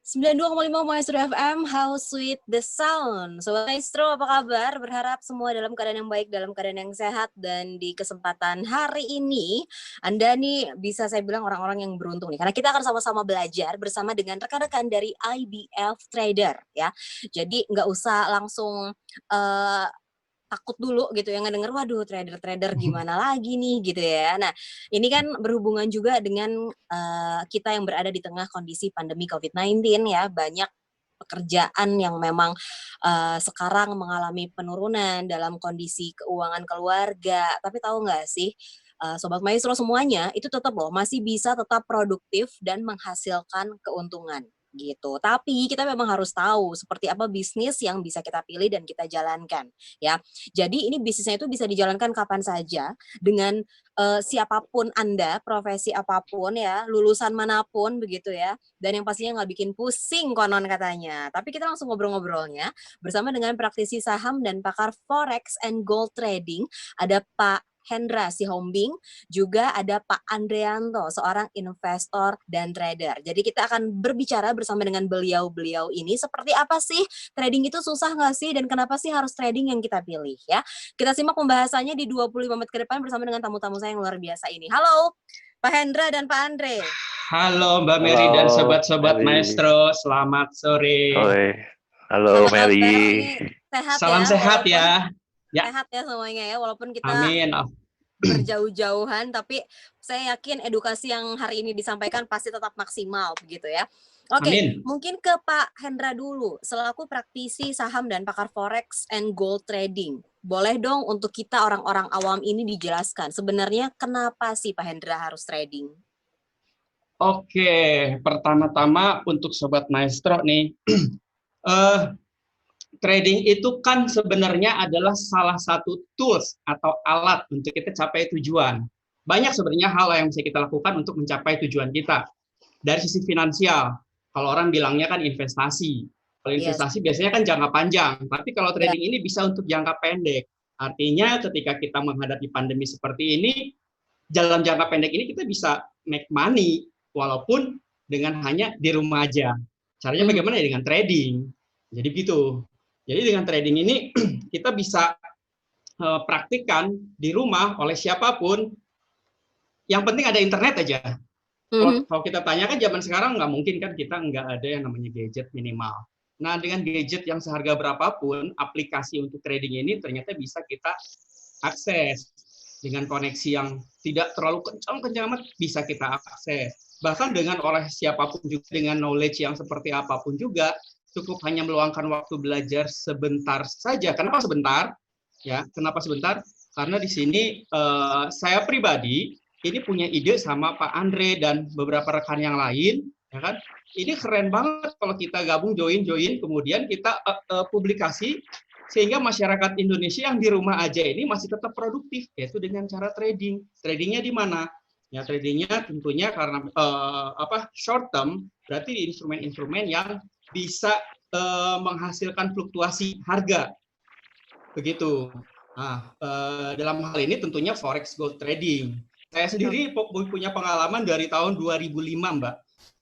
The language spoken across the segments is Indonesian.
92,5 Maestro FM, How Sweet the Sound. Sobat Maestro, apa kabar? Berharap semua dalam keadaan yang baik, dalam keadaan yang sehat. Dan di kesempatan hari ini, Anda nih bisa saya bilang orang-orang yang beruntung nih. Karena kita akan sama-sama belajar bersama dengan rekan-rekan dari IBF Trader ya. Jadi nggak usah langsung eh, takut dulu gitu ya ngedenger, waduh trader-trader gimana lagi nih gitu ya. Nah, ini kan berhubungan juga dengan kita yang berada di tengah kondisi pandemi COVID-19 ya, banyak pekerjaan yang memang sekarang mengalami penurunan dalam kondisi keuangan keluarga. Tapi tahu nggak sih, Sobat Maestro semuanya itu tetap loh masih bisa tetap produktif dan menghasilkan keuntungan gitu. Tapi kita memang harus tahu seperti apa bisnis yang bisa kita pilih dan kita jalankan ya. Jadi ini bisnisnya itu bisa dijalankan kapan saja dengan siapapun Anda, profesi apapun ya, lulusan manapun begitu ya. Dan yang pastinya nggak bikin pusing konon katanya. Tapi kita langsung ngobrol-ngobrolnya bersama dengan praktisi saham dan pakar forex and gold trading. Ada Pak Hendra Sihombing, juga ada Pak Andreanto, seorang investor dan trader. Jadi kita akan berbicara bersama dengan beliau-beliau ini, seperti apa sih trading itu susah nggak sih, dan kenapa sih harus trading yang kita pilih ya. Kita simak pembahasannya di 25 menit ke depan bersama dengan tamu-tamu saya yang luar biasa ini. Halo Pak Hendra dan Pak Andre. Halo Mbak Mary dan Halo, sobat-sobat Mary. Maestro, selamat sore. Halo, Apa Mary. kabar? Ini sehat Salam ya, sehat walaupun ya. Ya, sehat ya semuanya ya, walaupun kita amin. berjauh-jauhan, tapi saya yakin edukasi yang hari ini disampaikan pasti tetap maksimal begitu ya. Oke, Amin. mungkin ke Pak Hendra dulu, selaku praktisi saham dan pakar forex and gold trading. Boleh dong untuk kita orang-orang awam ini dijelaskan, sebenarnya kenapa sih Pak Hendra harus trading? Oke, pertama-tama untuk sobat Maestro nih, eh, trading itu kan sebenarnya adalah salah satu tools atau alat untuk kita capai tujuan. Banyak sebenarnya hal yang bisa kita lakukan untuk mencapai tujuan kita. Dari sisi finansial, kalau orang bilangnya kan investasi. Kalau Yes. investasi biasanya kan jangka panjang, tapi kalau trading ini bisa untuk jangka pendek. Artinya ketika kita menghadapi pandemi seperti ini, dalam jangka pendek ini kita bisa make money, walaupun dengan hanya di rumah aja. Caranya bagaimana ya? Dengan trading. Jadi gitu. Jadi dengan trading ini kita bisa praktikkan di rumah oleh siapapun. Yang penting ada internet aja. Kalau kita tanyakan zaman sekarang nggak mungkin kan kita nggak ada yang namanya gadget minimal. Nah dengan gadget yang seharga berapapun, aplikasi untuk trading ini ternyata bisa kita akses dengan koneksi yang tidak terlalu kencang-kencang amat, bisa kita akses. Bahkan dengan oleh siapapun juga, dengan knowledge yang seperti apapun juga, cukup hanya meluangkan waktu belajar sebentar saja. Kenapa sebentar? Ya, kenapa sebentar? Karena di sini saya pribadi ini punya ide sama Pak Andre dan beberapa rekan yang lain, ya kan? Ini keren banget kalau kita gabung join, kemudian kita publikasi sehingga masyarakat Indonesia yang di rumah aja ini masih tetap produktif, yaitu dengan cara trading. Tradingnya di mana? Ya tradingnya tentunya karena short term, berarti instrumen-instrumen yang bisa menghasilkan fluktuasi harga, begitu. Nah, dalam hal ini tentunya forex gold trading. Saya sendiri punya pengalaman dari tahun 2005, Mbak.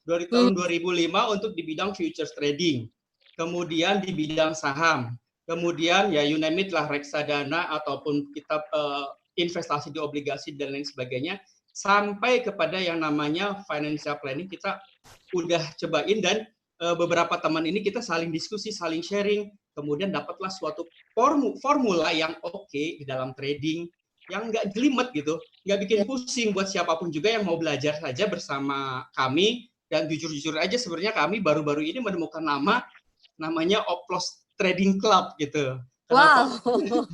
Dari tahun 2005 untuk di bidang futures trading. Kemudian di bidang saham. Kemudian ya you name it lah, reksadana ataupun kita investasi di obligasi dan lain sebagainya. Sampai kepada yang namanya financial planning kita udah cobain dan beberapa teman ini kita saling diskusi, saling sharing. Kemudian dapatlah suatu formula yang oke di dalam trading, yang nggak jelimet gitu, nggak bikin pusing buat siapapun juga yang mau belajar saja bersama kami. Dan jujur-jujur aja sebenarnya kami baru-baru ini menemukan namanya Oplos Trading Club gitu. Kenapa? Wow.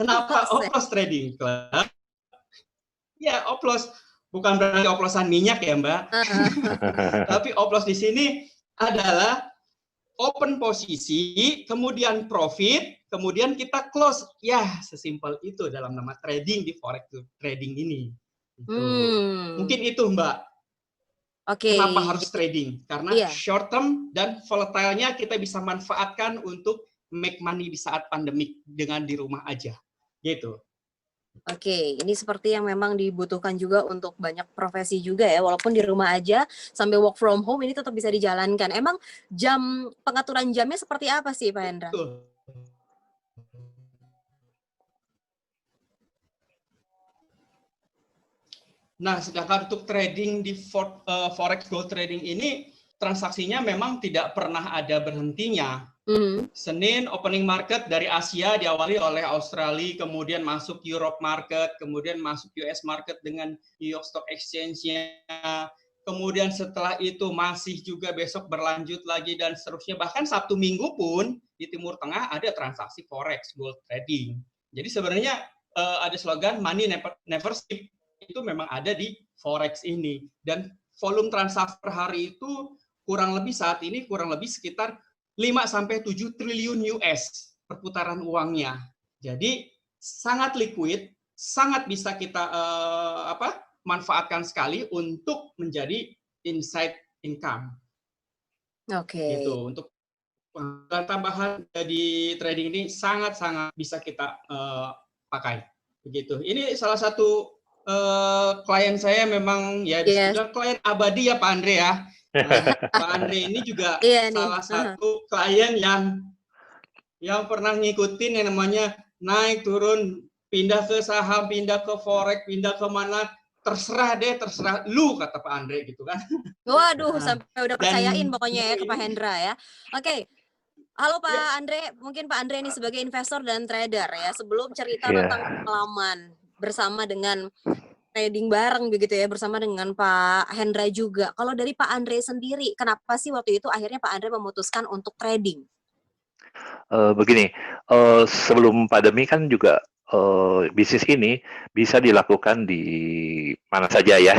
Kenapa Oplos Trading Club? Ya Oplos, bukan berarti oplosan minyak ya Mbak. Tapi Oplos di sini adalah open posisi, kemudian profit, kemudian kita close. Ya, sesimpel itu dalam nama trading di forex trading ini. Gitu. Mungkin itu, Mbak. Kenapa harus trading? Karena short term dan volatile-nya kita bisa manfaatkan untuk make money di saat pandemik dengan di rumah aja. Gitu. Oke, ini seperti yang memang dibutuhkan juga untuk banyak profesi juga ya, walaupun di rumah aja sambil work from home ini tetap bisa dijalankan. Emang pengaturan jamnya seperti apa sih, Pak Hendra? Betul. Nah, sedangkan untuk trading di forex gold trading ini transaksinya memang tidak pernah ada berhentinya. Senin opening market dari Asia diawali oleh Australia, kemudian masuk Europe market, kemudian masuk US market dengan New York Stock Exchange-nya. Kemudian setelah itu masih juga besok berlanjut lagi dan seterusnya. Bahkan Sabtu Minggu pun di Timur Tengah ada transaksi forex gold trading. Jadi sebenarnya ada slogan money never sleep, itu memang ada di forex ini. Dan volume transaksi per hari itu kurang lebih saat ini kurang lebih sekitar 5-7 triliun US perputaran uangnya. Jadi sangat liquid, sangat bisa kita manfaatkan sekali untuk menjadi inside income. Oke. Gitu. Untuk tambahan di trading ini sangat-sangat bisa kita pakai. Begitu. Ini salah satu klien saya memang ya bisa dibilang klien abadi ya Pak Andre ya. Pak Andre ini juga salah satu klien yang pernah ngikutin yang namanya naik turun, pindah ke saham, pindah ke forex, pindah ke mana, terserah lu kata Pak Andre gitu kan. Waduh, sampai udah percayain pokoknya ya ke Pak Hendra ya. Oke. Halo Pak Andre, mungkin Pak Andre ini sebagai investor dan trader ya, sebelum cerita tentang pengalaman bersama dengan trading bareng begitu ya, bersama dengan Pak Hendra juga. Kalau dari Pak Andre sendiri, kenapa sih waktu itu akhirnya Pak Andre memutuskan untuk trading? Begini, sebelum pandemi kan juga bisnis ini bisa dilakukan di mana saja ya.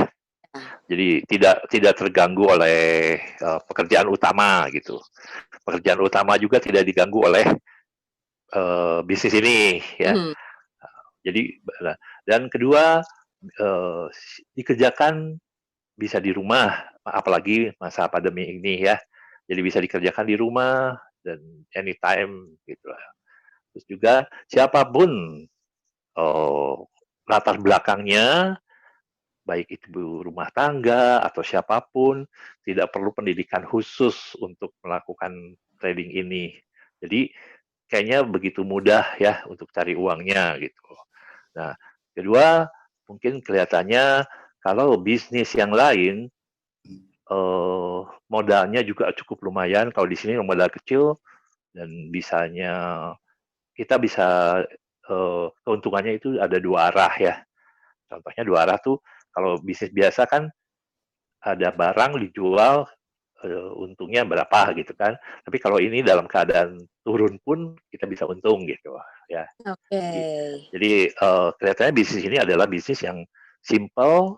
Jadi tidak terganggu oleh pekerjaan utama gitu. Pekerjaan utama juga tidak diganggu oleh bisnis ini ya. Jadi dan kedua dikerjakan bisa di rumah, apalagi masa pandemi ini ya. Jadi bisa dikerjakan di rumah dan anytime gitu lah. Terus juga siapapun latar belakangnya, baik itu rumah tangga atau siapapun, tidak perlu pendidikan khusus untuk melakukan trading ini. Jadi kayaknya begitu mudah ya untuk cari uangnya gitu. Nah, kedua mungkin kelihatannya kalau bisnis yang lain modalnya juga cukup lumayan. Kalau di sini modal kecil dan kita bisa keuntungannya itu ada dua arah ya. Contohnya dua arah tuh kalau bisnis biasa kan ada barang dijual untungnya berapa gitu kan. Tapi kalau ini dalam keadaan turun pun kita bisa untung gitu ya. Oke. Jadi kelihatannya bisnis ini adalah bisnis yang simple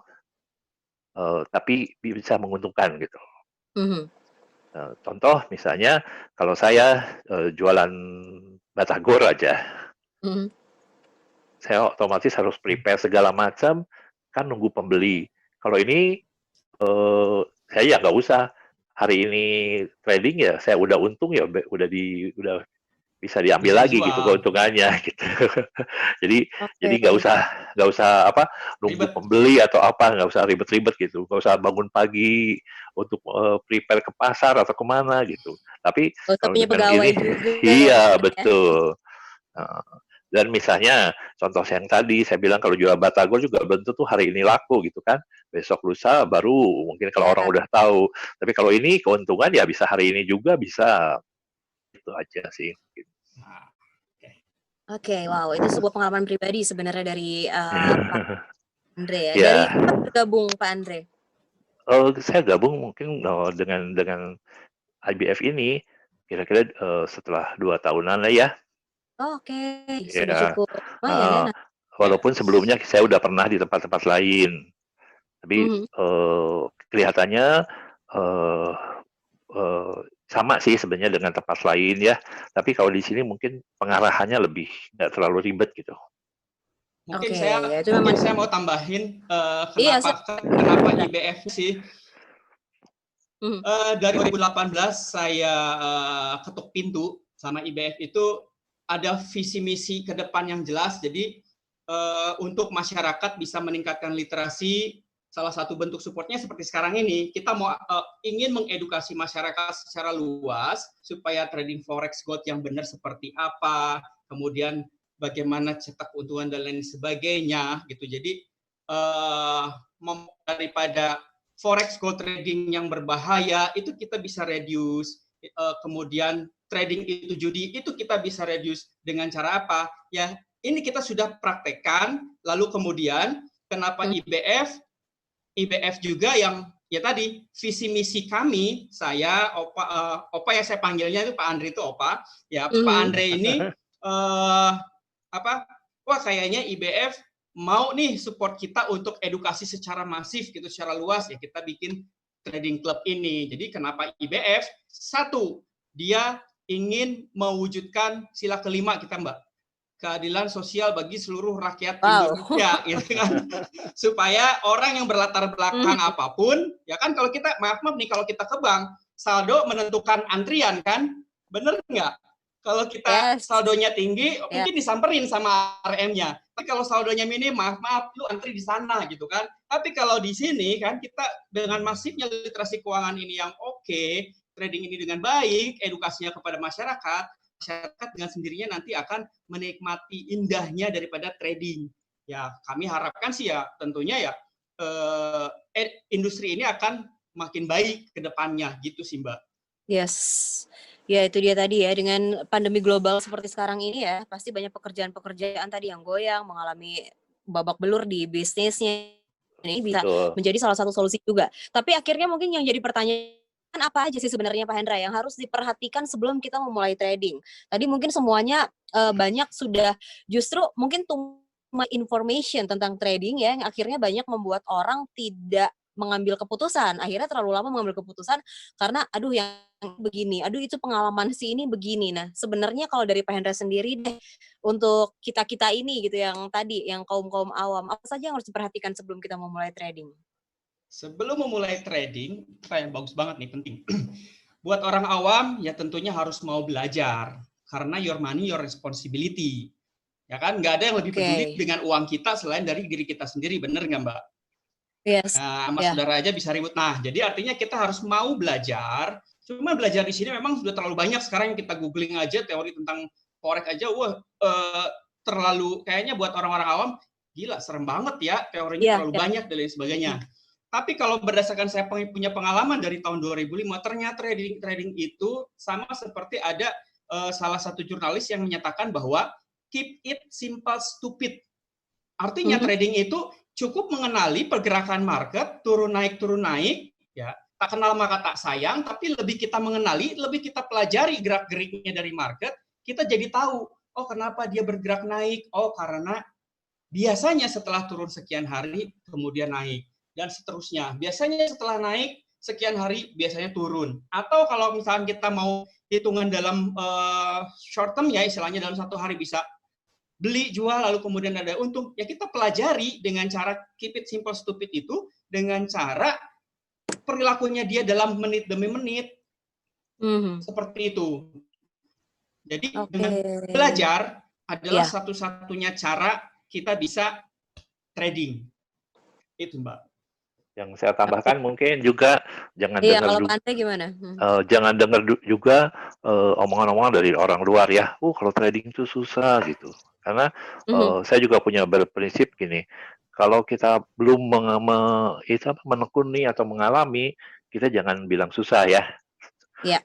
tapi bisa menguntungkan gitu. Contoh misalnya kalau saya jualan batagor aja, saya otomatis harus prepare segala macam, kan nunggu pembeli. Kalau ini saya ya nggak usah. Hari ini trading ya saya udah untung ya udah bisa diambil bisa lagi gitu dijual. keuntungannya gitu. jadi nggak usah nunggu pembeli atau nggak usah ribet-ribet gitu, nggak usah bangun pagi untuk prepare ke pasar atau kemana gitu. Tapi kalau punya dengan pegawai ini juga iya ya. betul. Dan misalnya contoh yang tadi saya bilang kalau jual batagor juga belum tentu hari ini laku gitu kan. Besok lusa baru mungkin kalau orang udah tahu. Tapi kalau ini keuntungan ya bisa hari ini juga bisa. Itu aja sih. Oke, wow, itu sebuah pengalaman pribadi sebenarnya dari Pak Andre ya. Ya. Dari kapan bergabung Pak Andre? Saya gabung mungkin dengan IBF ini kira-kira setelah 2 tahunan lah ya. Oke, sudah Ya. cukup lumayan ya. Walaupun sebelumnya saya udah pernah di tempat-tempat lain. Tapi kelihatannya sama sih sebenarnya dengan tempat lain ya. Tapi kalau di sini mungkin pengarahannya lebih nggak terlalu ribet gitu. Mungkin ya, saya mau tambahin kenapa IBF sih. Dari 2018 saya ketuk pintu sama IBF itu ada visi misi ke depan yang jelas. Jadi untuk masyarakat bisa meningkatkan literasi. Salah satu bentuk supportnya seperti sekarang ini, kita mau ingin mengedukasi masyarakat secara luas supaya trading forex gold yang benar seperti apa, kemudian bagaimana cetak keuntungan dan lain sebagainya gitu. Jadi daripada forex gold trading yang berbahaya itu kita bisa reduce, kemudian trading itu judi itu kita bisa reduce dengan cara apa? Ya, ini kita sudah praktekkan, lalu kemudian kenapa IBF juga yang ya tadi visi misi kami, saya Opa ya saya panggilnya itu Pak Andre itu Opa ya. Pak Andre ini wah kayaknya IBF mau nih support kita untuk edukasi secara masif gitu, secara luas ya, kita bikin trading club ini. Jadi kenapa IBF? Satu, dia ingin mewujudkan sila kelima kita, Mbak, keadilan sosial bagi seluruh rakyat Indonesia, gitu kan. Supaya orang yang berlatar belakang apapun, ya kan kalau kita, maaf nih, kalau kita ke bank, saldo menentukan antrian kan, bener nggak? Kalau kita saldonya tinggi, mungkin disamperin sama RM-nya. Tapi kalau saldonya minim, maaf, lu antri di sana gitu kan. Tapi kalau di sini kan kita dengan masifnya literasi keuangan ini yang oke, trading ini dengan baik, edukasinya kepada masyarakat dengan sendirinya nanti akan menikmati indahnya daripada trading. Ya, kami harapkan sih ya tentunya ya industri ini akan makin baik ke depannya gitu sih, Mbak. Yes. Ya itu dia tadi ya, dengan pandemi global seperti sekarang ini ya, pasti banyak pekerjaan-pekerjaan tadi yang goyang, mengalami babak belur di bisnisnya. Ini bisa menjadi salah satu solusi juga. Tapi akhirnya mungkin yang jadi pertanyaan apa aja sih sebenarnya Pak Hendra yang harus diperhatikan sebelum kita memulai trading? Tadi mungkin semuanya banyak sudah justru mungkin too much information tentang trading ya, yang akhirnya banyak membuat orang tidak mengambil keputusan, akhirnya terlalu lama mengambil keputusan karena aduh yang begini, aduh itu pengalaman si ini begini. Nah sebenarnya kalau dari Pak Hendra sendiri deh, untuk kita-kita ini gitu yang tadi, yang kaum-kaum awam, apa saja yang harus diperhatikan sebelum kita memulai trading? Sebelum memulai trading, yang bagus banget nih, penting. Buat orang awam ya tentunya harus mau belajar, karena your money, your responsibility. Ya kan, nggak ada yang lebih peduli dengan uang kita selain dari diri kita sendiri, bener nggak Mbak? Yes. Nah, sama saudara aja bisa ribut. Nah, jadi artinya kita harus mau belajar. Cuma belajar di sini memang sudah terlalu banyak sekarang yang kita googling aja teori tentang forex aja, terlalu kayaknya buat orang-orang awam gila serem banget ya, teorinya terlalu banyak dan lain sebagainya. Tapi kalau berdasarkan saya punya pengalaman dari tahun 2005, ternyata trading itu sama seperti ada salah satu jurnalis yang menyatakan bahwa keep it simple stupid. Artinya trading itu cukup mengenali pergerakan market, turun naik, ya. Tak kenal maka tak sayang, tapi lebih kita mengenali, lebih kita pelajari gerak-geriknya dari market, kita jadi tahu, oh kenapa dia bergerak naik, oh karena biasanya setelah turun sekian hari, kemudian naik, dan seterusnya. Biasanya setelah naik, sekian hari, biasanya turun. Atau kalau misalnya kita mau hitungan dalam short term, ya istilahnya dalam satu hari bisa beli, jual, lalu kemudian ada untung, ya kita pelajari dengan cara keep it simple stupid itu, dengan cara perilakunya dia dalam menit demi menit, seperti itu. Jadi dengan belajar adalah satu-satunya cara kita bisa trading. Itu Mbak. Yang saya tambahkan mungkin juga jangan jangan dengar juga omongan-omongan dari orang luar ya. Kalau trading itu susah gitu. Karena saya juga punya berprinsip gini, kalau kita belum menekuni atau mengalami, kita jangan bilang susah ya.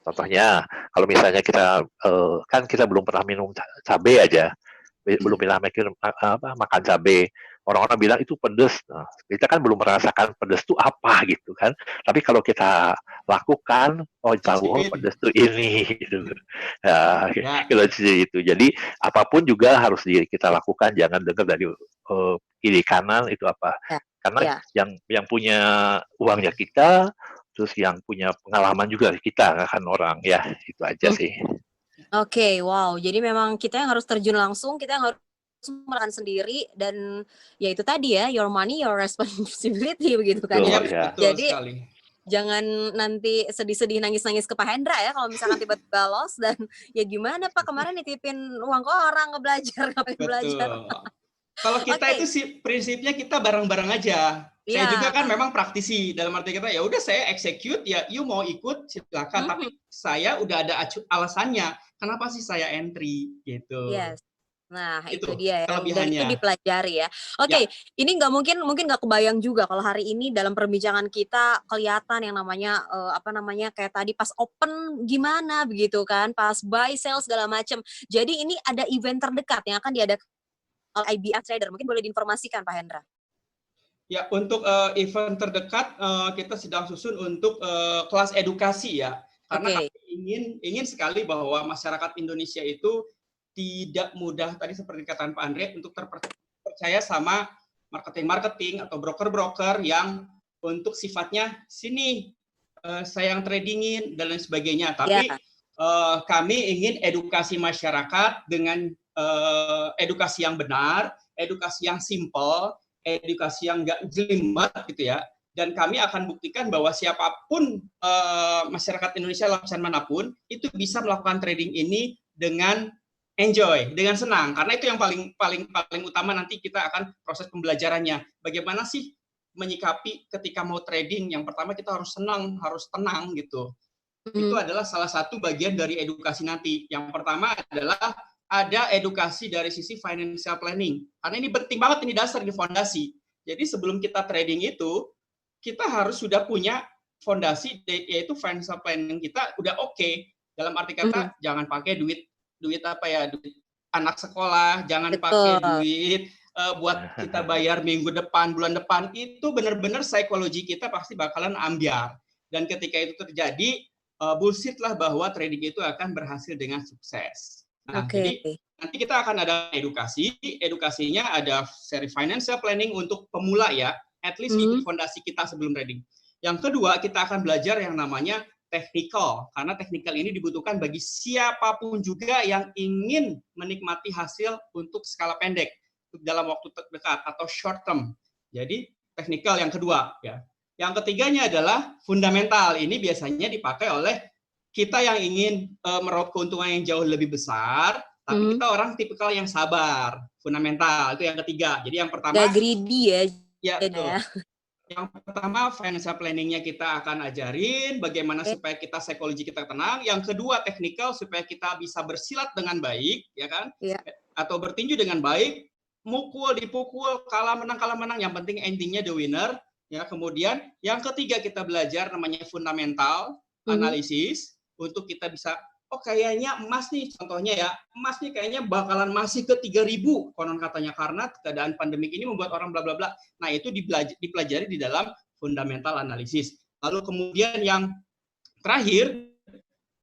Contohnya, kalau misalnya kita kan kita belum pernah minum cabai aja, belum pernah makan cabai, orang-orang bilang itu pedes. Nah, kita kan belum merasakan pedes itu apa gitu kan. Tapi kalau kita lakukan, tahu pedes itu ini gitu. Nah, gitu. Jadi apapun juga harus kita lakukan, jangan dengar dari kiri kanan itu apa. Karena yang punya uangnya kita, terus yang punya pengalaman juga kita kan orang ya, itu aja sih. Oke, wow. Jadi memang kita yang harus terjun langsung, kita yang harus melakukan sendiri, dan ya itu tadi ya, your money, your responsibility begitu kan ya. Jadi sekali. Jangan nanti sedih-sedih nangis-nangis ke Pak Hendra ya kalau misalkan tiba-tiba loss, dan ya gimana Pak kemarin nitipin uang ke orang belajar. Kalau kita itu Oke, sih prinsipnya kita bareng-bareng aja. Saya juga iya. kan memang praktisi dalam arti kata ya udah saya execute ya you mau ikut silakan Mhm, tapi saya udah ada alasannya kenapa sih saya entry gitu. yes. Nah, itu Itu dia ya, dan itu kelebihannya. dipelajari ya. Ya, Oke, ini mungkin nggak kebayang juga kalau hari ini dalam perbincangan kita kelihatan yang namanya, apa namanya, kayak tadi pas open gimana begitu kan, pas buy, sell segala macam. Jadi ini ada event terdekat yang akan diadakan oleh IBF Trader, mungkin boleh diinformasikan Pak Hendra? ya untuk event terdekat kita sedang susun untuk kelas edukasi ya. Karena Oke, kami ingin sekali bahwa masyarakat Indonesia itu tidak mudah tadi seperti katakan Pak Andre untuk terpercaya sama marketing-marketing atau broker-broker yang untuk sifatnya sini saya yang tradingin dan lain sebagainya. ya, Tapi kami ingin edukasi masyarakat dengan edukasi yang benar, edukasi yang simple, edukasi yang nggak jelimet gitu ya. Dan kami akan buktikan bahwa siapapun masyarakat Indonesia lapisan manapun itu bisa melakukan trading ini dengan enjoy, dengan senang. Karena itu yang paling utama nanti kita akan proses pembelajarannya. Bagaimana sih menyikapi ketika mau trading? Yang pertama kita harus senang, harus tenang gitu. Itu mhm, adalah salah satu bagian dari edukasi nanti. Yang pertama adalah ada edukasi dari sisi financial planning. Karena ini penting banget, ini dasar di fondasi. Jadi sebelum kita trading itu, kita harus sudah punya fondasi, yaitu financial planning kita udah oke. Dalam arti mhm, kata, jangan pakai duit apa ya, duit anak sekolah, jangan pakai betul, duit buat kita bayar minggu depan, bulan depan. Itu benar-benar psikologi kita pasti bakalan ambiar. Dan ketika itu terjadi, bullshit lah bahwa trading itu akan berhasil dengan sukses. Nah, oke, jadi nanti kita akan ada edukasinya ada seri financial planning untuk pemula ya, at least itu mhm, fondasi kita sebelum trading. Yang kedua, kita akan belajar yang namanya technical, karena technical ini dibutuhkan bagi siapapun juga yang ingin menikmati hasil untuk skala pendek, dalam waktu terdekat atau short term. Jadi technical yang kedua ya. Yang ketiganya adalah fundamental. Ini biasanya dipakai oleh kita yang ingin meraup keuntungan yang jauh lebih besar, tapi mhm. kita orang tipikal yang sabar. Fundamental itu yang ketiga. Jadi yang Nggak pertama, greedy ya, ya jadinya betul. ya. Yang pertama financial planningnya kita akan ajarin bagaimana Oke, supaya kita psikologi kita tenang. Yang kedua technical supaya kita bisa bersilat dengan baik, ya kan? iya, Atau bertinju dengan baik, mukul, dipukul, kalah menang, yang penting endingnya the winner. Ya, kemudian yang ketiga kita belajar namanya fundamental mhm. analisis untuk kita bisa oh kayaknya emas nih contohnya ya emas nih kayaknya bakalan masih ke 3.000 konon katanya karena keadaan pandemik ini membuat orang bla bla bla. Nah itu dipelajari di dalam fundamental analisis. Lalu kemudian yang terakhir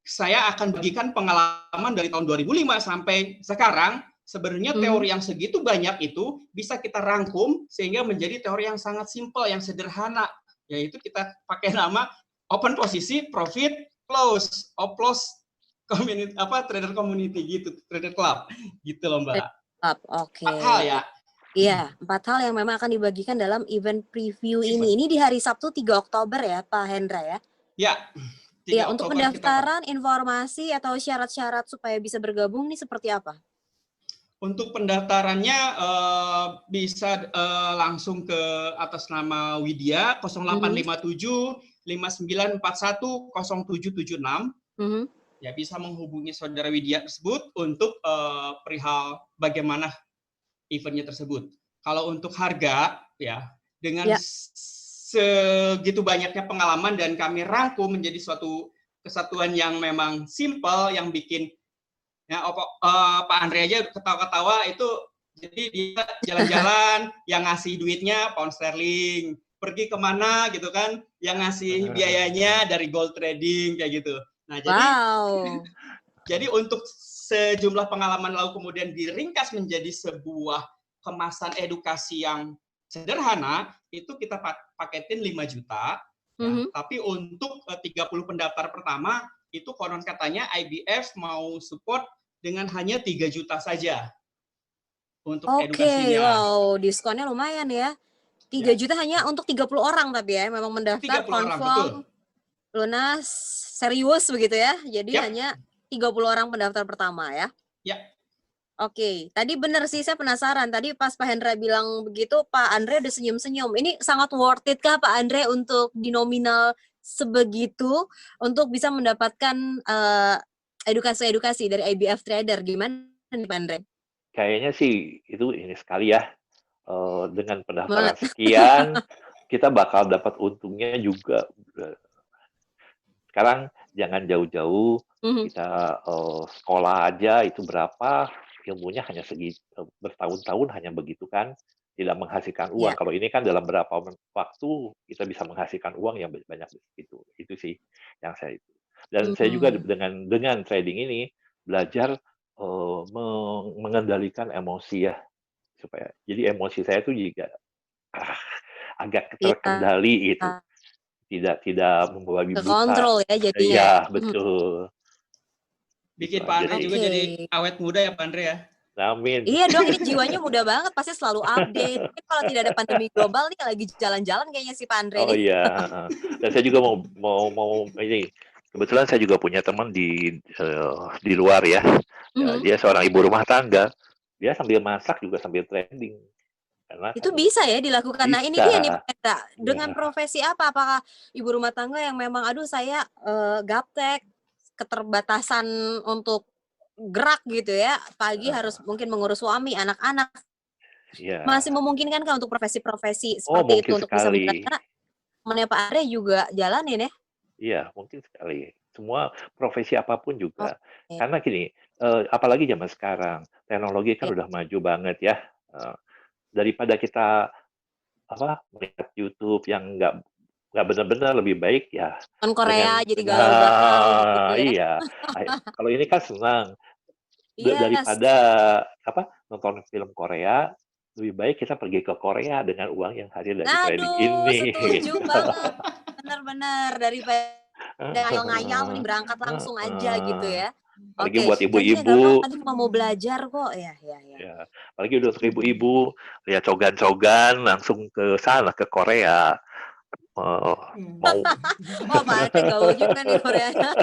saya akan bagikan pengalaman dari tahun 2005 sampai sekarang. Sebenarnya Mhm. teori yang segitu banyak itu bisa kita rangkum sehingga menjadi teori yang sangat simpel, yang sederhana. Yaitu kita pakai nama open posisi, profit, close, oplos, community apa trader community gitu, trader club gitu loh Mbak. Tetap, Empat hal oke. ya. Iya, 4 hal yang memang akan dibagikan dalam event preview ini. Event. Ini di hari Sabtu 3 Oktober ya, Pak Hendra ya? Ya, Iya, 3 untuk Oktober kita pendaftaran, informasi, atau syarat-syarat supaya bisa bergabung nih seperti apa? Untuk pendaftarannya bisa langsung ke atas nama Widya Mhm, 0857 5941 0776 mhm. ya bisa menghubungi saudara Widya tersebut untuk perihal bagaimana eventnya tersebut. Kalau untuk harga ya dengan Ya, segitu banyaknya pengalaman dan kami rangkum menjadi suatu kesatuan yang memang simple yang bikin ya Pak Andre aja ketawa-ketawa itu jadi dia jalan-jalan yang ngasih duitnya pound sterling pergi kemana gitu kan yang ngasih biayanya dari gold trading kayak gitu. Nah wow. jadi untuk sejumlah pengalaman lalu kemudian diringkas menjadi sebuah kemasan edukasi yang sederhana itu kita paketin 5 juta ya. Mhm. Tapi untuk 30 pendaftar pertama itu konon katanya IBF mau support dengan hanya 3 juta saja untuk Oke, edukasinya. wow, diskonnya lumayan ya. tiga Ya, juta hanya untuk 30 orang tapi ya, memang mendaftar 30 orang confirm, betul. lunas, serius begitu ya. Jadi Yap, hanya 30 orang pendaftar pertama ya. ya. Oke, tadi benar sih saya penasaran. Tadi pas Pak Hendra bilang begitu, Pak Andre udah senyum-senyum. Ini sangat worth it kah Pak Andre untuk di nominal sebegitu untuk bisa mendapatkan edukasi-edukasi dari IBF Trader? Gimana nih Pak Andre? Kayaknya sih itu ini sekali ya, dengan pendaftaran Banget. sekian, kita bakal dapat untungnya juga. Sekarang jangan jauh-jauh, Mhm. kita sekolah aja itu berapa, ilmunya hanya bertahun-tahun hanya begitu kan, tidak menghasilkan uang. Ya. Kalau ini kan dalam berapa waktu kita bisa menghasilkan uang yang banyak itu. Itu sih yang saya itu. Dan saya juga Hmm. dengan trading ini belajar mengendalikan emosi ya, supaya jadi emosi saya itu juga ah, agak Iya. terkendali itu. Tidak membabi buta. Kekontrol ya jadinya ya. Iya, Mhm. betul. Gitu Bikin Pak aja Andre sih. juga Oke. jadi awet muda ya Pak Andre ya. Amin. Iya dong, ini jiwanya muda banget, pasti selalu update. Mungkin kalau tidak ada pandemi global nih lagi jalan-jalan kayaknya si Pak Andre Oh nih. iya, heeh. Dan saya juga mau ini, kebetulan saya juga punya teman di luar ya. Ya, Mhm. dia seorang ibu rumah tangga. Dia sambil masak juga sambil trading. Karena kan Itu bisa ya dilakukan. Nah ini dia nih bisa. Pak Hendra, dengan Ya, profesi apa? Apakah ibu rumah tangga yang memang, aduh saya gaptek, keterbatasan untuk gerak gitu ya, pagi harus heeh, mungkin mengurus suami, anak-anak, masih iya. memungkinkan kan untuk profesi-profesi Oh, seperti itu mungkin untuk bisa sekali. karena temannya Pak Andre juga jalanin ya? Iya, mungkin sekali. Semua profesi apapun juga. Oke, Karena gini, apalagi zaman sekarang, teknologi kan ya. udah maju banget ya. Eee, daripada kita melihat YouTube yang nggak benar-benar, lebih baik ya Nonton Korea dengan jadi galau-galau gitu nah, ya. iya. Kalau ini kan senang, Yes. daripada nonton film Korea, lebih baik kita pergi ke Korea dengan uang yang hasil dari trading Aduh, ini, setuju gitu. banget. Benar-benar daripada ngayal-ngayal mending berangkat langsung aja gitu Heeh. ya. Apalagi Oke, buat gajinya gampang, ibu-ibu, tadi cuma mau belajar kok. Ya, ya, ya. ya, apalagi udah untuk ibu-ibu, lihat cogan-cogan langsung ke sana, ke Korea. Mau Wah, Pak Andre gaul juga nih Koreanya.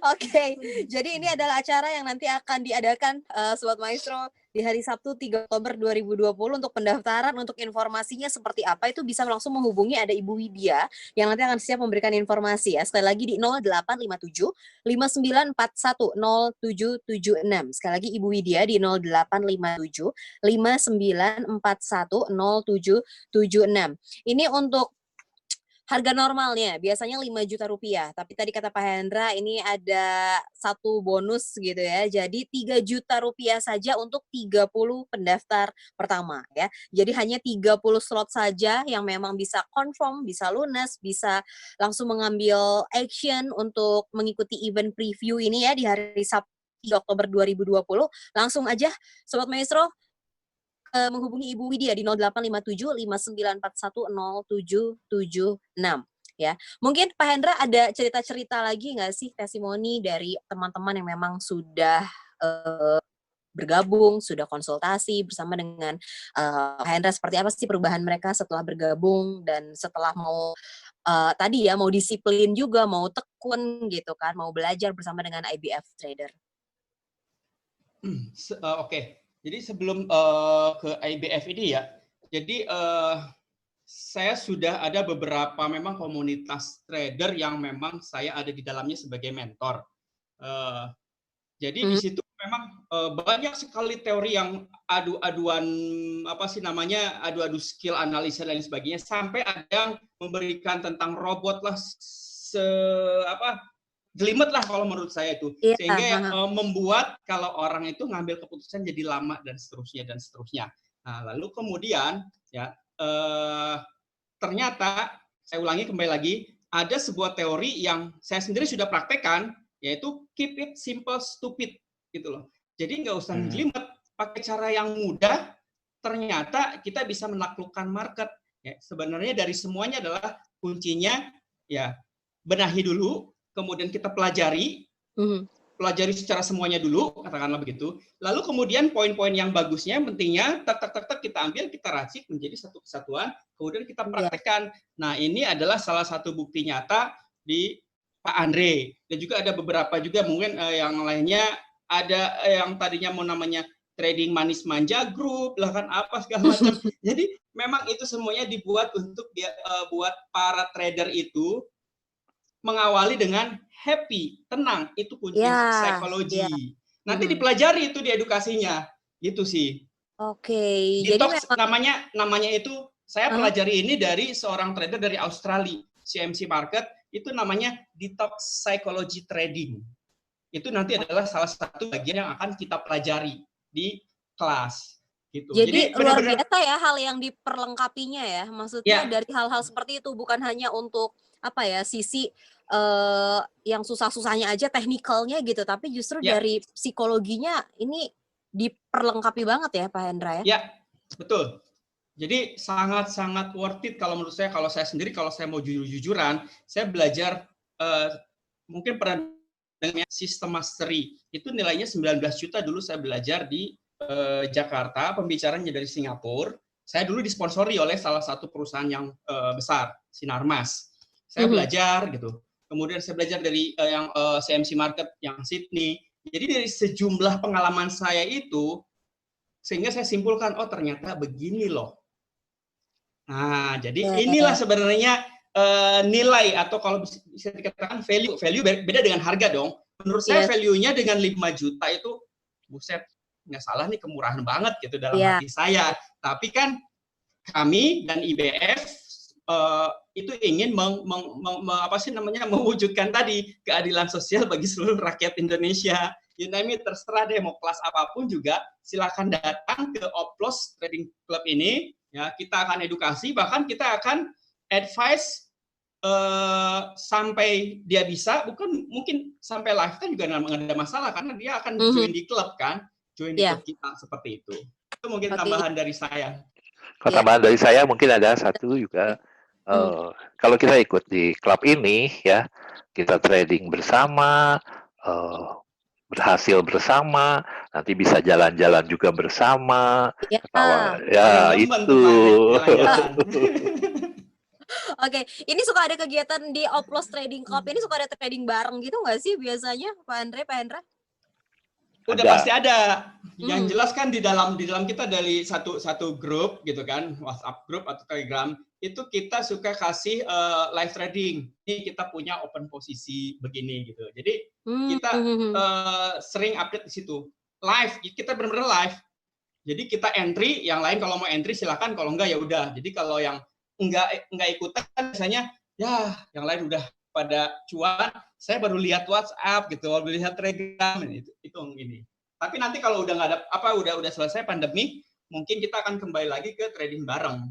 Oke, jadi ini adalah acara yang nanti akan diadakan Sobat Maestro di hari Sabtu 3 Oktober 2020. Untuk pendaftaran, untuk informasinya seperti apa itu bisa langsung menghubungi ada Ibu Widya yang nanti akan siap memberikan informasi ya. Sekali lagi di 0857 5941 0776. Sekali lagi Ibu Widya di 0857 5941 0776. Ini untuk harga normalnya biasanya 5 juta rupiah, tapi tadi kata Pak Hendra ini ada satu bonus gitu ya, jadi 3 juta rupiah saja untuk 30 pendaftar pertama ya. Jadi hanya 30 slot saja yang memang bisa confirm, bisa lunas, bisa langsung mengambil action untuk mengikuti event preview ini ya di hari Sabtu 3 Oktober 2020. Langsung aja Sobat Maestro menghubungi Ibu Widya di 0857 5941 0776 ya. Mungkin Pak Hendra ada cerita-cerita lagi nggak sih testimoni dari teman-teman yang memang sudah bergabung, sudah konsultasi bersama dengan Pak Hendra, seperti apa sih perubahan mereka setelah bergabung dan setelah mau tadi ya mau disiplin juga, mau tekun gitu kan, mau belajar bersama dengan IBF Trader. Oke. Jadi sebelum ke IBF ini ya, jadi saya sudah ada beberapa memang komunitas trader yang memang saya ada di dalamnya sebagai mentor. Jadi di Mhm. situ memang banyak sekali teori yang adu-aduan apa sih namanya adu-adu skill analisa dan sebagainya, sampai ada yang memberikan tentang robot lah jelimet lah kalau menurut saya itu, Iya, sehingga heeh. membuat kalau orang itu ngambil keputusan jadi lama dan seterusnya dan seterusnya. Nah lalu kemudian ya ternyata saya ulangi kembali lagi, ada sebuah teori yang saya sendiri sudah praktekkan, yaitu keep it simple stupid gitu loh. Jadi nggak usah jelimet, pakai cara yang mudah, ternyata kita bisa menaklukkan market. Ya, sebenarnya dari semuanya adalah kuncinya ya benahi dulu, kemudian kita Mhm. pelajari secara semuanya dulu, katakanlah begitu. Lalu kemudian poin-poin yang bagusnya, pentingnya, tak kita ambil, kita racik menjadi satu kesatuan, kemudian kita Iya. praktekkan. Nah, ini adalah salah satu bukti nyata di Pak Andre. Dan juga ada beberapa juga mungkin yang lainnya ada yang tadinya mau namanya trading manis manja group lah kan apa segala macam. Jadi memang itu semuanya dibuat untuk buat para trader itu mengawali dengan happy, tenang, itu kunci Ya, ya. psikologi. Nanti dipelajari itu di edukasinya, gitu sih. Oke, jadi Detox memang namanya itu saya pelajari ini dari seorang trader dari Australia, CMC Market, itu namanya detox psychology trading. Itu nanti adalah salah satu bagian yang akan kita pelajari di kelas gitu. Jadi luar benar-benar biasa ya hal yang diperlengkapinya ya. Maksudnya ya, dari hal-hal seperti itu bukan hanya untuk apa ya sisi yang susah-susahnya aja teknikalnya gitu, tapi justru ya, dari psikologinya ini diperlengkapi banget ya Pak Hendra ya. ya, betul. Jadi sangat-sangat worth it kalau menurut saya. Kalau saya sendiri, kalau saya mau jujur-jujuran, saya belajar mungkin pernah dengar System Mastery. Itu nilainya 19 juta dulu saya belajar di Jakarta, pembicaranya dari Singapura. Saya dulu disponsori oleh salah satu perusahaan yang besar, Sinarmas. Saya belajar gitu. Kemudian saya belajar dari yang CMC Market yang Sydney. Jadi dari sejumlah pengalaman saya itu, sehingga saya simpulkan, oh ternyata begini loh. Nah, jadi inilah sebenarnya nilai atau kalau bisa dikatakan value. Value beda dengan harga dong. Menurut saya value-nya dengan 5 juta itu, buset, nggak salah nih, kemurahan banget gitu dalam hati saya. Tapi kan kami dan IBF itu ingin mewujudkan tadi keadilan sosial bagi seluruh rakyat Indonesia. You name it, terserah deh mau kelas apapun juga, silakan datang ke Oplos Trading Club ini. Ya, kita akan edukasi, bahkan kita akan advice sampai dia bisa, bukan mungkin sampai lifetime juga nggak ada masalah, karena dia akan join di klub kan, join di klub kita seperti itu. Itu mungkin tambahan dari saya. Kalau tambahan dari saya mungkin ada satu juga, kalau kita ikut di klub ini ya, kita trading bersama, berhasil bersama, nanti bisa jalan-jalan juga bersama, ketawa, ya itu. Oke, ini suka ada kegiatan di Oplos Trading Club ini, suka ada trading bareng gitu nggak sih biasanya, Pak Hendra? Udah pasti ada. Yang jelas kan di dalam kita dari satu grup gitu kan, WhatsApp grup atau Telegram, itu kita suka kasih live trading. Ini kita punya open posisi begini gitu. Jadi kita sering update di situ. Live, kita benar-benar live. Jadi kita entry, yang lain kalau mau entry silakan, kalau enggak ya udah. Jadi kalau yang enggak ikutan biasanya ya yang lain udah pada cuan, saya baru lihat WhatsApp gitu, baru lihat Telegram itu ini. Tapi nanti kalau udah nggak ada udah selesai pandemi, mungkin kita akan kembali lagi ke trading bareng.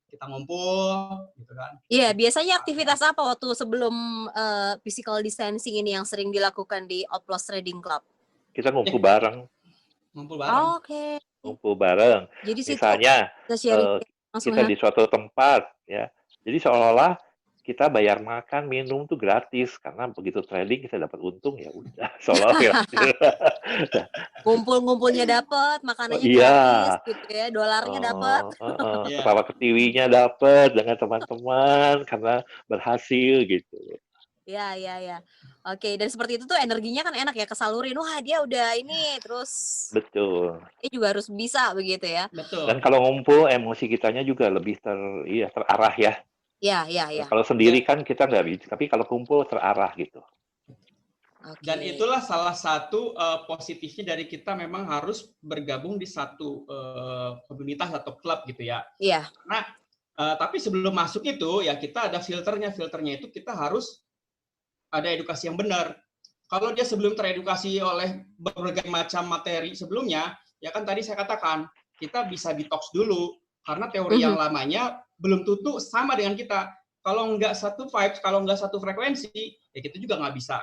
Kita ngumpul gitu kan. Iya, biasanya aktivitas apa waktu sebelum physical distancing ini yang sering dilakukan di Oplos Trading Club? Kita ngumpul bareng. Ngumpul bareng. Oke. Ngumpul bareng. Jadi misalnya kita di suatu tempat ya. Jadi seolah-olah kita bayar makan, minum tuh gratis, karena begitu trading kita dapat untung, ya udah, seolah-olah. Ngumpul-ngumpulnya dapat, makanannya gratis, gitu ya, dolarnya dapat. Ketawa ketiwinya dapat dengan teman-teman karena berhasil gitu. Ya. Oke, dan seperti itu tuh energinya kan enak ya, kesalurin. Wah, dia udah ini, terus. Betul. Ini juga harus bisa begitu ya. Betul. Dan kalau ngumpul, emosi kitanya juga lebih terarah ya. Ya. Kalau sendiri kan kita nggak bisa, tapi kalau kumpul terarah gitu. Dan itulah salah satu positifnya dari kita memang harus bergabung di satu komunitas atau klub gitu ya. Iya. Nah, tapi sebelum masuk itu ya kita ada filternya. Filternya itu kita harus ada edukasi yang benar. Kalau dia sebelum teredukasi oleh berbagai macam materi sebelumnya, ya kan tadi saya katakan kita bisa detox dulu karena teori yang lamanya belum tentu sama dengan kita. Kalau nggak satu vibes, kalau nggak satu frekuensi, ya kita juga nggak bisa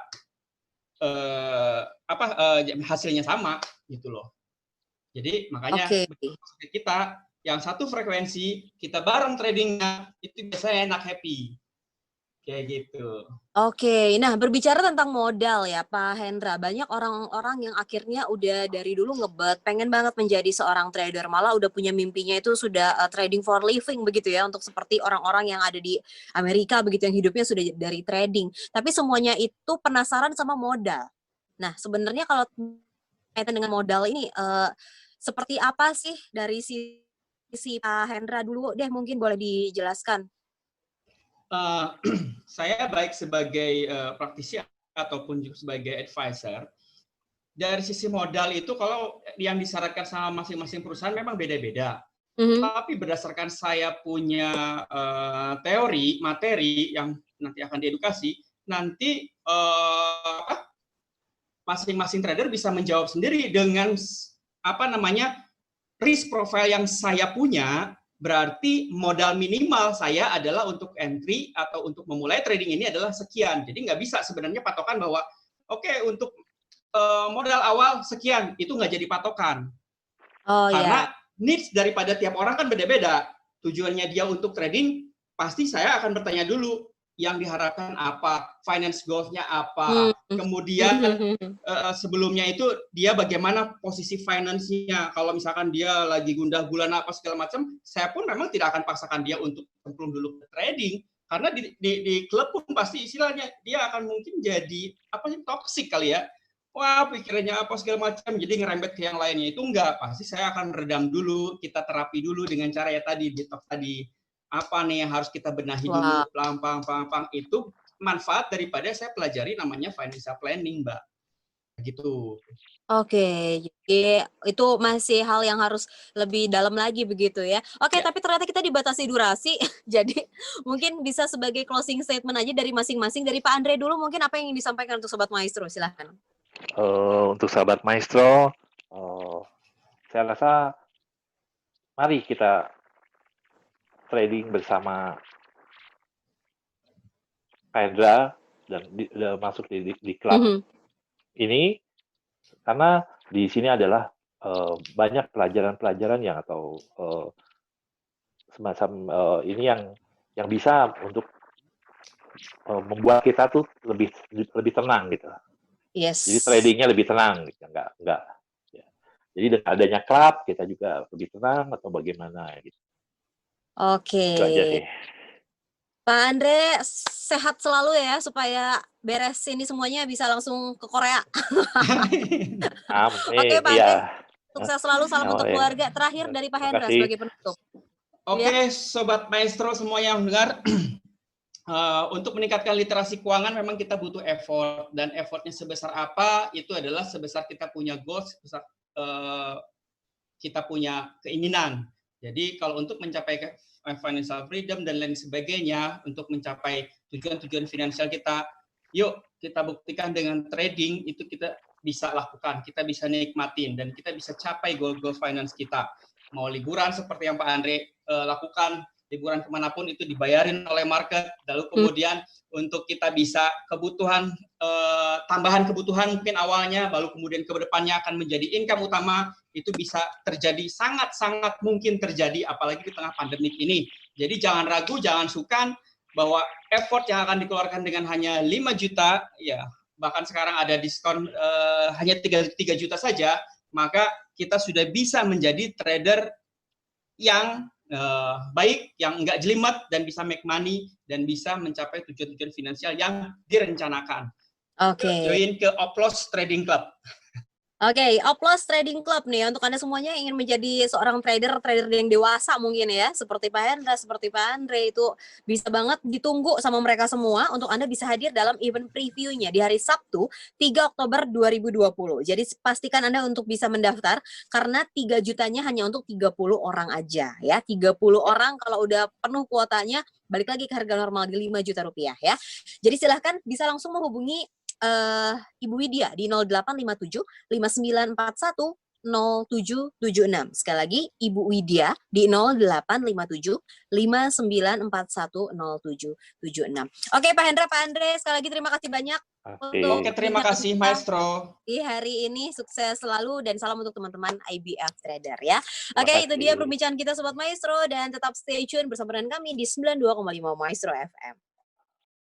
hasilnya sama gitu loh. Jadi makanya kita yang satu frekuensi, kita bareng tradingnya, itu biasanya enak, happy. Kayak gitu. Oke, nah berbicara tentang modal ya Pak Hendra, banyak orang-orang yang akhirnya udah dari dulu ngebet, pengen banget menjadi seorang trader, malah udah punya mimpinya itu sudah trading for living begitu ya, untuk seperti orang-orang yang ada di Amerika begitu, yang hidupnya sudah dari trading. Tapi semuanya itu penasaran sama modal. Nah sebenarnya kalau kaitan dengan modal ini, seperti apa sih dari sisi Pak Hendra dulu deh mungkin boleh dijelaskan? Eh, saya baik sebagai praktisi ataupun juga sebagai advisor, dari sisi modal itu kalau yang disarankan sama masing-masing perusahaan memang beda-beda. Mhm. Tapi berdasarkan saya punya teori, materi yang nanti akan diedukasi, nanti masing-masing trader bisa menjawab sendiri dengan apa namanya risk profile yang saya punya. Berarti modal minimal saya adalah untuk entry atau untuk memulai trading ini adalah sekian. Jadi nggak bisa sebenarnya patokan bahwa oke, untuk modal awal sekian, itu nggak jadi patokan. Oh ya. Karena needs daripada tiap orang kan beda-beda. Tujuannya dia untuk trading, pasti saya akan bertanya dulu yang diharapkan apa, finance goals-nya apa, kemudian sebelumnya itu dia bagaimana posisi finance-nya. Kalau misalkan dia lagi gundah gulana apa segala macam, saya pun memang tidak akan paksakan dia untuk cemplung dulu ke trading, karena di klub pun pasti istilahnya dia akan mungkin jadi apa sih, toxic kali ya. Wah, pikirannya apa segala macam, jadi ngerembet ke yang lainnya. Itu enggak, pasti saya akan redam dulu, kita terapi dulu dengan cara ya tadi, detox tadi. Apa nih yang harus kita benahi Wah. dulu, pelan-pelan. Itu manfaat daripada saya pelajari namanya financial planning, Mbak. Gitu. Oke, jadi itu masih hal yang harus lebih dalam lagi begitu ya. Oke, Ya. tapi ternyata kita dibatasi durasi, jadi mungkin bisa sebagai closing statement aja dari masing-masing. Dari Pak Andre dulu mungkin apa yang ingin disampaikan untuk Sobat Maestro, silahkan. Untuk sahabat Maestro, saya rasa mari kita trading bersama Pak Hendra dan masuk di klub ini, karena di sini adalah banyak pelajaran-pelajaran yang atau semacam ini yang bisa untuk membuat kita tuh lebih tenang gitu. Yes. Jadi tradingnya lebih tenang, gitu. Nggak. Ya. Jadi dengan adanya klub kita juga lebih tenang atau bagaimana gitu. Oke. Itu aja sih. Pak Andre sehat selalu ya supaya beres ini semuanya bisa langsung ke Korea. Amin. Oke, Pak Andre, Iya. sukses selalu, salam untuk Ya. keluarga. Terakhir dari Pak Terima Hendra kasih. sebagai penutup. Oke, Sobat Maestro semua yang dengar, untuk meningkatkan literasi keuangan memang kita butuh effort, dan effortnya sebesar apa itu adalah sebesar kita punya goals, sebesar kita punya keinginan. Jadi kalau untuk mencapai financial freedom dan lain sebagainya, untuk mencapai tujuan-tujuan finansial kita, yuk kita buktikan dengan trading itu kita bisa lakukan, kita bisa nikmatin, dan kita bisa capai goal-goal finance kita. Mau liburan seperti yang Pak Andre lakukan, liburan kemanapun itu dibayarin oleh market, lalu kemudian untuk kita bisa kebutuhan, tambahan kebutuhan mungkin awalnya, lalu kemudian ke depannya akan menjadi income utama, itu bisa terjadi, sangat-sangat mungkin terjadi, apalagi di tengah pandemik ini. Jadi jangan ragu, jangan sungkan, bahwa effort yang akan dikeluarkan dengan hanya 5 juta, ya bahkan sekarang ada diskon hanya 3 juta saja, maka kita sudah bisa menjadi trader yang baik, yang enggak jelimet, dan bisa make money, dan bisa mencapai tujuan-tujuan finansial yang direncanakan. Oke. Join ke Oplos Trading Club. Oke, Oplos Trading Club nih untuk Anda semuanya yang ingin menjadi seorang trader yang dewasa mungkin ya, seperti Pak Hendra, seperti Pak Andre, itu bisa banget ditunggu sama mereka semua untuk Anda bisa hadir dalam event previewnya di hari Sabtu 3 Oktober 2020. Jadi pastikan Anda untuk bisa mendaftar karena 3 jutanya hanya untuk 30 orang aja ya. 30 orang kalau udah penuh kuotanya balik lagi ke harga normal di 5 juta rupiah ya. Jadi silahkan bisa langsung menghubungi Ibu Widya di 0857 5941 0776. Sekali lagi Ibu Widya di 0857 5941 0776. Oke, Pak Hendra, Pak Andre, sekali lagi terima kasih banyak untuk Oke, terima kasih Maestro. di hari ini. Sukses selalu dan salam untuk teman-teman IBF Trader ya. Terima Oke, itu dia kasih. perbincangan kita Sobat Maestro, dan tetap stay tune bersama dengan kami di 92,5 Maestro FM.